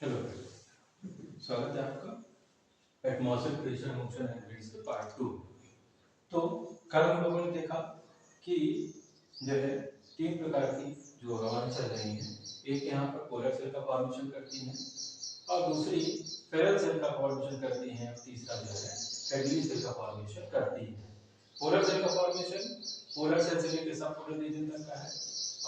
Hello, स्वागत है आपका atmospheric pressure function and winds के पार्ट 2। तो कल हम लोगों ने देखा कि जो है तीन प्रकार की जो हवाएं चल रही हैं, एक यहाँ पर पोलर सेल का फॉर्मेशन करती हैं और दूसरी फेरल सेल का फॉर्मेशन करती हैं और तीसरा जो है हेडली सेल का फॉर्मेशन करती है। पोलर सेल का फॉर्मेशन पोलर सेल से लेकर सब पोलर रीजन तक का है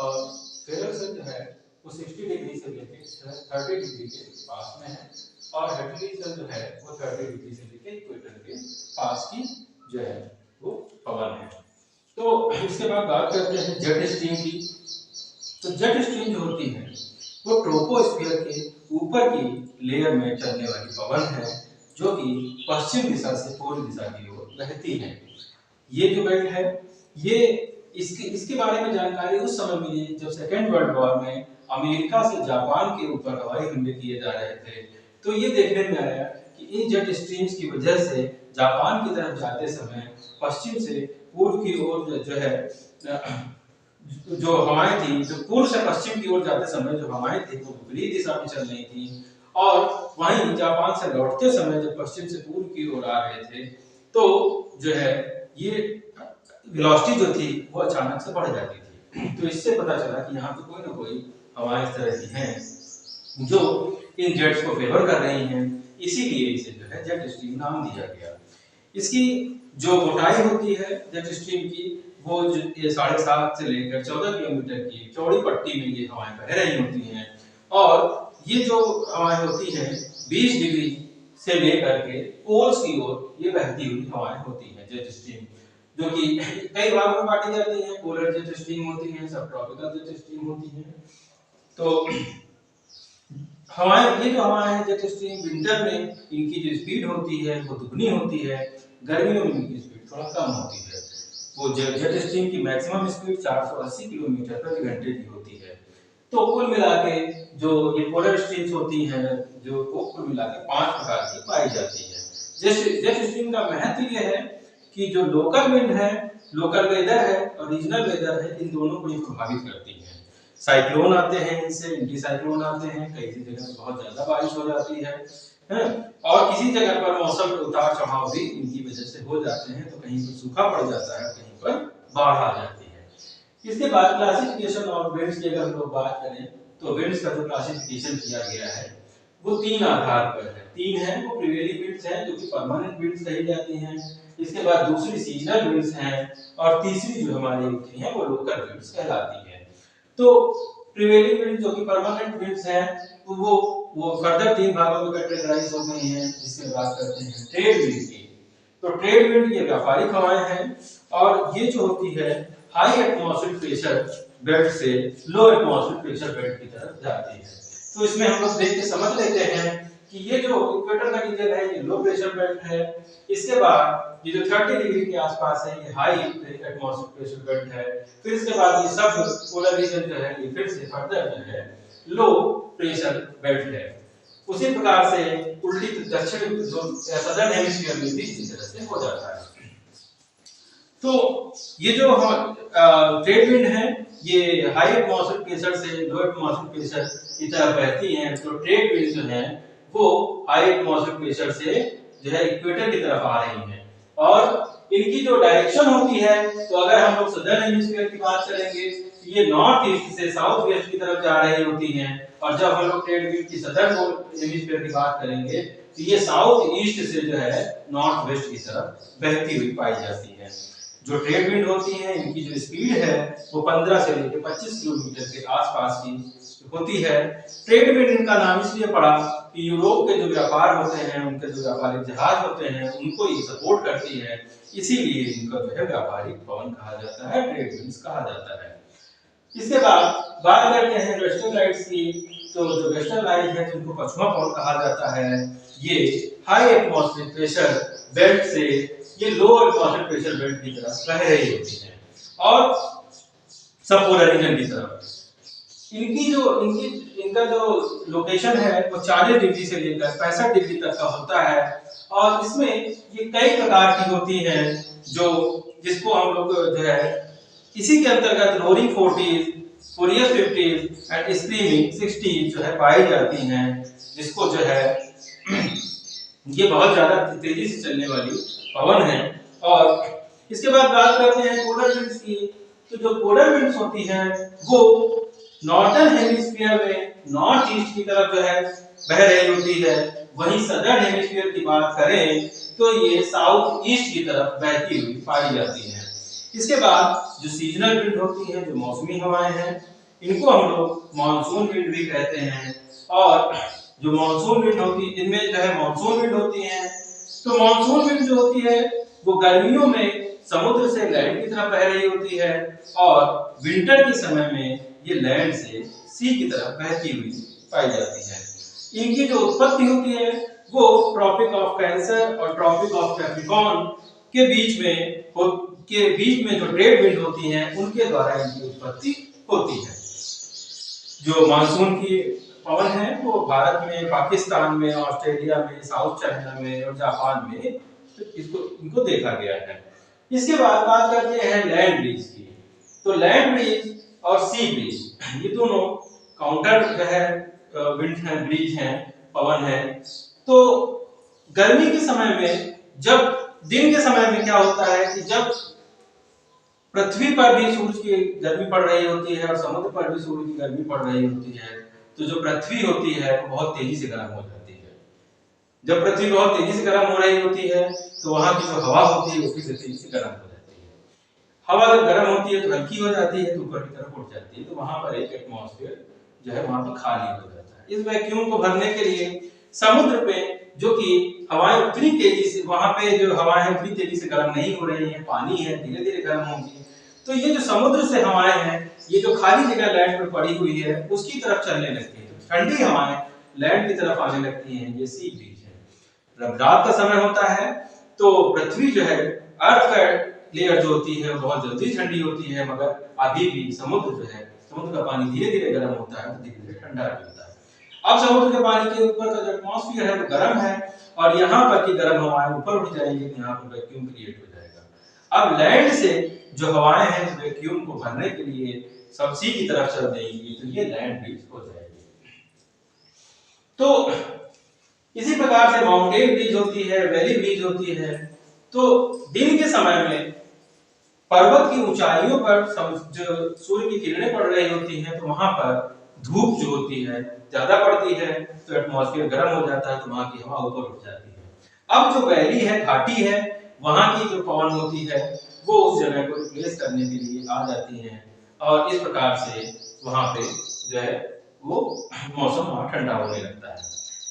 और फेरल सेल जो है वो 60 डिग्री से लेकर 30 डिग्री के पास में है और हेडली सेल जो है वो 30 डिग्री से लेकर इक्वेटर के पास की जो है वो पवन है। तो इसके बाद बात करते हैं जेट स्ट्रीम की। तो जेट स्ट्रीम जो होती है वो ट्रोपोस्फियर के ऊपर की लेयर में चलने वाली पवन है जो कि पश्चिम दिशा से पूर्व दिशा की ओर बहती है। ये जो बेल्ट है ये इसके इसके बारे में जानकारी उस समय मिली जब सेकेंड वर्ल्ड वॉर में अमेरिका से जापान के ऊपर हवाई हमले किए जा रहे थे। तो ये देखने में आया कि इन जेट स्ट्रीम्स की वजह से जापान की तरफ जाते समय पश्चिम से पूर्व की ओर जो है जो हवाएं थी, जो पूर्व से पश्चिम की ओर जाते समय जो हवाएं थी वो विपरीत दिशा में चल रही थी और वहीं जापान से लौटते समय जब पश्चिम से पूर्व की ओर आ रहे थे तो जो है ये वेलोसिटी जो थी वो अचानक से बढ़ जाती थी। तो इससे पता चला कि यहाँ पे कोई ना कोई हवाएं इस तरह की हैं जो इन जेट्स को फेवर कर रही हैं, इसीलिए इसे जो है जेट स्ट्रीम नाम दिया गया। इसकी जो मोटाई होती है जेट स्ट्रीम की वो 7.5 से लेकर 14 किलोमीटर की चौड़ी पट्टी में ये हवाएं बह रही होती हैं और ये जो हवाएं होती हैं 20 डिग्री से लेकर के पोल्स की ओर ये बहती हुई हवाएं होती हैं जेट स्ट्रीम, जो कि कई भागों में बांटी जाती हैं। पोलर जेट स्ट्रीम होती है, सब ट्रॉपिकल जेट स्ट्रीम होती है। तो हवाएं ये जो हवाएं हैं जेट स्ट्रीम विंटर में इनकी जो स्पीड होती है वो दुगनी होती है, गर्मियों में इनकी स्पीड थोड़ा कम होती है। वो जेट स्ट्रीम की मैक्सिमम स्पीड 480 किलोमीटर प्रति घंटे की होती है। तो कुल मिला के जो ये पोलर स्ट्रीम्स होती हैं जो वो कुल मिला के 5 प्रकार की पाई जाती है। जेट स्ट्रीम का महत्व ये है कि जो लोकल विंड है, लोकल वेदर है और रीजनल वेदर है, इन दोनों को ये प्रभावित करती है। साइक्लोन आते हैं इनसे, एंटी साइक्लोन आते हैं, कई जगह बहुत ज्यादा बारिश हो जाती है और किसी जगह पर मौसम में उतार चढ़ाव भी इनकी वजह से हो जाते हैं। तो कहीं पर सूखा पड़ जाता है, कहीं पर बाढ़ आ जाती है। इसके बाद क्लासिफिकेशन ऑफ विंड्स की अगर हम लोग बात करें तो विंड्स का जो क्लासिफिकेशन किया गया है वो 3 आधार पर है। 3 है वो प्रिवेलिंग विंड्स हैं जो कि परमानेंट विंड्स कही जाती हैं, इसके बाद दूसरी सीजनल विंड्स हैं और तीसरी जो हमारी होती हैं वो लोकल विंड्स कहलाती हैं। तो प्रिवेलिंग विंड जो कि परमानेंट विंड्स हैं वो फर्दर 3 भागों में कैटेगराइज हो गई हैं, जिसकी बात करते हैं ट्रेड विंड की। तो ट्रेड विंड ये व्यापारिक हवाएं हैं और ये जो होती है हाई एटमॉस्फेरिक प्रेशर बेल्ट से लो एटमॉस्फेरिक प्रेशर बेल्ट की तरफ जाती है। तो इसमें हम लोग देख के समझ लेते हैं कि ये जो इक्वेटर का रीजन है ये लो प्रेशर बेल्ट है, इसके बाद ये जो 30 डिग्री के आसपास है ये हाई एटमॉस्फेरिक प्रेशर बेल्ट है, फिर इसके बाद ये सब पोलर रीजन जो है ये फिर से फर्दर जो है लो प्रेशर बेल्ट है। उसी प्रकार से उल्टी दक्षिण जो सदर्न हेमिस्फीयर में भी इसी तरह से हो जाता है। तो ये जो हम ट्रेड विंड है ये हाई एटमॉस्फेरिक प्रेशर से लो एटमॉस्फेरिक प्रेशर की तरफ बहती हैं। तो ट्रेड विंड जो है वो हाई एटमॉस्फेरिक प्रेशर से जो है इक्वेटर की तरफ आ रही हैं और इनकी जो डायरेक्शन होती है तो अगर हम लोग सदर्न हेमिस्फीयर की बात करेंगे तो ये नॉर्थ ईस्ट से साउथ वेस्ट की तरफ जा रही होती हैं और जब हम लोग ट्रेड विंड की सदर्न हेमिस्फीयर की बात करेंगे तो ये साउथ ईस्ट से जो है नॉर्थ वेस्ट की तरफ बहती हुई पाई जाती है। जो ट्रेड विंड होती है इनकी जो स्पीड है वो 15 से लेकर 25 किलोमीटर के आसपास की होती है। ट्रेड विंड इनका नाम इसलिए पड़ा कि यूरोप के जो व्यापार होते हैं, उनके जो व्यापारिक जहाज होते हैं उनको ये सपोर्ट करती है, इसीलिए इनका जो है व्यापारिक पवन कहा जाता है, ट्रेड विंड्स कहा जाता है। इसके बाद बात करते हैं वेस्टर्न लाइट्स की। तो जो वेस्टर्न लाइट है जिनको पश्चिमा पवन कहा जाता है ये हाई एटमॉस्फेरिक प्रेशर बेल्ट से ये लो एटमॉस्फेरिक प्रेशर बेल्ट की तरफ बह रही होती है और सब पोलर रीजन की तरफ। इनका जो लोकेशन है वो 40 डिग्री से लेकर 65 डिग्री तक का होता है और इसमें ये कई प्रकार की होती हैं जो जिसको हम लोग जो है इसी के अंतर्गत roaring 40s, फूरियस 50s and screaming 60s जो है पाई जाती हैं, जिसको जो है ये बहुत ज्यादा तेजी से चलने वाली पवन है। और इसके बाद बात करते हैं पोलर विंड्स की। तो जो पोलर विंड्स होती हैं वो नॉर्दर्न हेमिस्फीयर में नॉर्थ ईस्ट की तरफ जो है बह रही होती है, वहीं सदर्न हेमिस्फीयर की बात करें तो ये साउथ ईस्ट की तरफ बहती हुई पाई जाती है। इसके बाद जो सीजनल विंड होती है, जो मौसमी हवाएं हैं, इनको हम लोग मानसून विंड भी कहते हैं। और जो मानसून विंड होती है, इनमें जो है मानसून विंड होती है। तो मानसून विंड जो होती है वो गर्मियों में समुद्र से लैंड की तरफ बह रही होती है और विंटर के समय में ये लैंड से सी की तरफ बहती हुई पाई जाती है। इनकी जो उत्पत्ति होती है वो ट्रॉपिक ऑफ कैंसर और ट्रॉपिक ऑफ कैप्रिकॉर्न के बीच में जो ट्रेड विंड होती हैं उनके द्वारा इनकी उत्पत्ति होती है। जो मानसून की पवन है वो भारत में, पाकिस्तान में, ऑस्ट्रेलिया में, साउथ चाइना में और जापान में इनको देखा गया है। इसके बाद बात करते हैं लैंड ब्रीज की। तो लैंड ब्रीज और सी ब्रीज ये दोनों काउंटर जो है विंड है, ब्रीज है, पवन है। तो गर्मी के समय में, जब दिन के समय में क्या होता है कि जब पृथ्वी पर भी सूरज की गर्मी पड़ रही होती है और समुद्र पर भी सूरज की गर्मी पड़ रही होती है, तो जो पृथ्वी होती है वो बहुत तेजी से गर्म हो जाती है। जब पृथ्वी बहुत तेजी से गर्म हो रही होती है तो वहां की जो हवा होती है वो भी तेजी से गर्म हो जाती है। हवा जब गर्म होती है तो हल्की हो जाती है, तो ऊपर की तरफ उठ जाती है, तो वहां पर एक एटमॉस्फेयर जो है वहां पर खाली हो जाता है। इस वैक्यूम को भरने के लिए समुद्र पे जो कि हवाएं उतनी तेजी से, वहां पे जो हवाएं हैं उतनी तेजी से गर्म नहीं हो रही हैं, पानी है, धीरे धीरे गर्म होंगी। तो ये जो समुद्र से हवाएं हैं, ये जो खाली जगह लैंड पर पड़ी हुई है उसकी तरफ चलने लगती है, ठंडी हवाएं लैंड की तरफ आने लगती हैं, ये सी ब्रीज है। जब रात का समय होता है तो पृथ्वी जो है, अर्थ का लेयर जो होती है वो बहुत जल्दी ठंडी होती है, मगर अभी भी समुद्र जो है, समुद्र का पानी धीरे धीरे गर्म होता है, तो धीरे धीरे ठंडा भी होता है। अब समुद्र के पानी के ऊपर का जो एटमॉस्फेयर है वो गर्म है और यहाँ पर की गर्म हवाएं ऊपर उठ जाएंगी, तो यहाँ पर वैक्यूम क्रिएट हो जाएगा। अब लैंड से जो हवाएं हैं वैक्यूम को भरने के लिए सब सी की तरफ चल देंगी, तो ये लैंड ब्रीज हो जाएगी। तो इसी प्रकार से माउंटेन ब्रीज होती है, वैली ब्रीज होती है। तो दिन के समय में पर्वत की ऊंचाइयों पर जो सूर्य की किरणें पड़ रही होती हैं, तो वहां पर धूप जो होती है ज्यादा पड़ती है, तो एटमॉस्फेयर गर्म हो जाता है, तो वहां की हवा ऊपर उठ जाती है। अब जो वैली है, घाटी है, वहां की जो पवन होती है वो उस जगह को रिप्लेस करने के लिए आ जाती है और इस प्रकार से वहां पे जो है वो मौसम वहां ठंडा होने लगता है।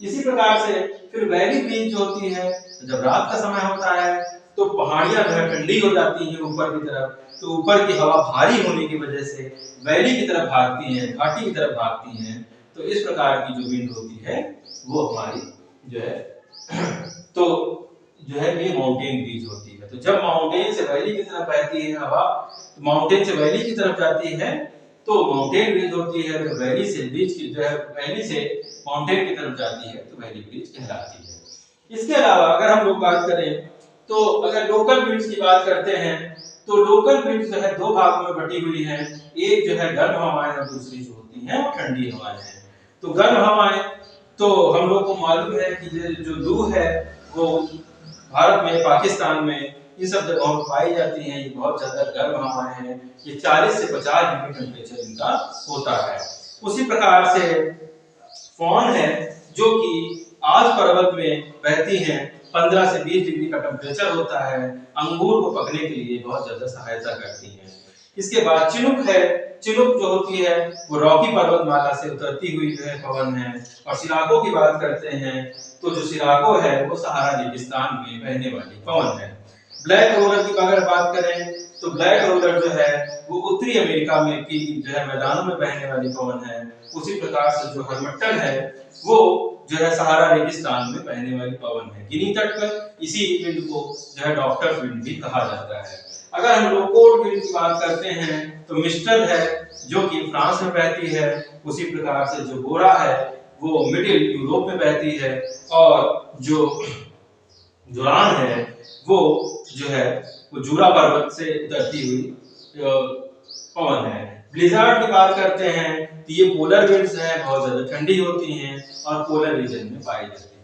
इसी प्रकार से फिर वैली ब्रीज जो होती है, जब रात का समय होता है तो पहाड़ियां जो है ठंडी हो जाती हैं ऊपर की तरफ, तो ऊपर की हवा भारी होने की वजह से वैली की तरफ भागती है, घाटी की तरफ भागती हैं। तो इस प्रकार की जो विंड होती है वो हमारी जो है तो जो है ये माउंटेन ब्रीज होती है। तो जब माउंटेन से वैली की तरफ बहती है हवा, तो माउंटेन से वैली की तरफ जाती है तो माउंटेन ब्रीज होती है, तो वैली से ब्रिज की जो है, वैली से माउंटेन की तरफ जाती है तो वैली ब्रिज कहलाती है। इसके अलावा अगर हम लोग बात करें तो अगर लोकल विंड्स की बात करते हैं तो लोकल विंड्स जो है दो भागों में बटी हुई है, एक जो है गर्म हवाएं और दूसरी जो होती है वो ठंडी हवाएं हैं। तो गर्म हवाएं तो हम लोग को मालूम है कि जो लू है वो भारत में, पाकिस्तान में, इन सब जगहों पर पाई जाती हैं। ये बहुत ज्यादा गर्म हवाएं हैं, ये 40 से 50 डिग्री टेम्परेचर इनका होता है। उसी प्रकार से फॉन है जो कि आज पर्वत में बहती हैं, 15 से 20 डिग्री का टेम्परेचर होता है, अंगूर को पकने के लिए बहुत ज्यादा सहायता करती हैं। इसके बाद चिनुक है, चिनुक जो होती है वो रॉकी पर्वतमाला से उतरती हुई जो है पवन है। और सिराको की बात करते हैं तो जो सिराको है वो सहारा रेगिस्तान में बहने वाली पवन है। ब्लैक रोलर की अगर बात करें तो ब्लैक रोलर जो है वो उत्तरी अमेरिका में की जो है मैदानों में बहने वाली पवन है। उसी प्रकार से जो हरमट्टल है वो जो है सहारा रेगिस्तान में बहने वाली पवन है। गिनी तट पर इसी विंड को जो है डॉक्टर्स विंड भी कहा जाता है। अगर हम लोकोड विंड की बात करते हैं तो मिस्टल है जो कि फ्रांस में बहती है। उसी प्रकार से जो गोरा है वो मिडिल यूरोप में बहती है और जो जुरान है वो जो है वो जूरा पर्वत से उतरती हुई पवन है। ब्लिज़ार्ड की बात करते हैं तो ये पोलर विंड्स हैं, बहुत ज्यादा ठंडी होती हैं और पोलर रीजन में पाई जाती हैं।